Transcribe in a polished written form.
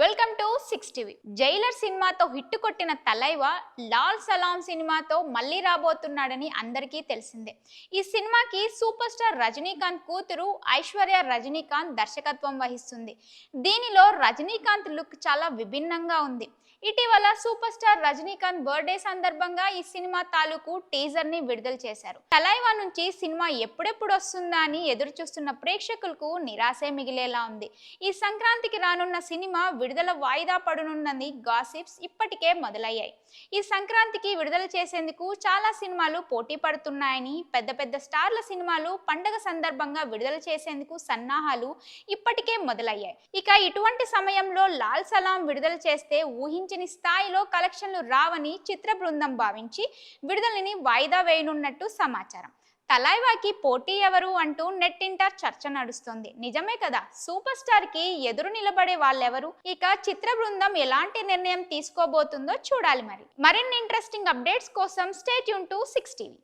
Welcome to 6 TV. Jailer సినిమాతో hit కొట్టిన తలైవా లాల్ సలాం సినిమాతో మళ్ళీ రాబోతున్నాడని అందరికీ తెలిసిందే. ఈ సినిమాకి సూపర్ స్టార్ రజనీకాంత్ కూతురు ఐశ్వర్య రజనీకాంత్ దర్శకత్వం వహిస్తుంది. దీనిలో రజనీకాంత్ లుక్ చాలా విభిన్నంగా ఉంది. ఇటీవల సూపర్ స్టార్ రజనీకాంత్ బర్త్డే సందర్భంగా ఈ సినిమా తాలూకు టీజర్ ని విడుదల చేశారు. తలైవా నుంచి సినిమా ఎప్పుడెప్పుడు వస్తుందా అని ఎదురు చూస్తున్న ప్రేక్షకులకు నిరాశే మిగిలేలా ఉంది. ఈ సంక్రాంతికి రానున్న సినిమా విడుదల వాయిదా పడనున్నది గాసిప్స్ ఇప్పటికే మొదలయ్యాయి. ఈ సంక్రాంతికి విడుదల చేసేందుకు చాలా సినిమాలు పోటీ పడుతున్నాయని, పెద్ద పెద్ద స్టార్ల సినిమాలు పండగ సందర్భంగా విడుదల చేసేందుకు సన్నాహాలు ఇప్పటికే మొదలయ్యాయి. ఇక ఇటువంటి సమయంలో లాల్ సలాం విడుదల చేస్తే ఊహించిన స్థాయిలో కలెక్షన్లు రావని చిత్ర బృందం భావించి విడుదలని వాయిదా వేయనున్నట్టు సమాచారం. తలైవాకి పోటీ ఎవరు అంటూ నెట్టింట చర్చ నడుస్తుంది. నిజమే కదా, సూపర్ స్టార్ కి ఎదురు నిలబడే వాళ్ళెవరు? ఇక చిత్ర బృందం ఎలాంటి నిర్ణయం తీసుకోబోతుందో చూడాలి. మరిన్ని ఇంట్రెస్టింగ్ అప్డేట్స్ కోసం స్టే ట్యూన్ టు 6 టీవీ.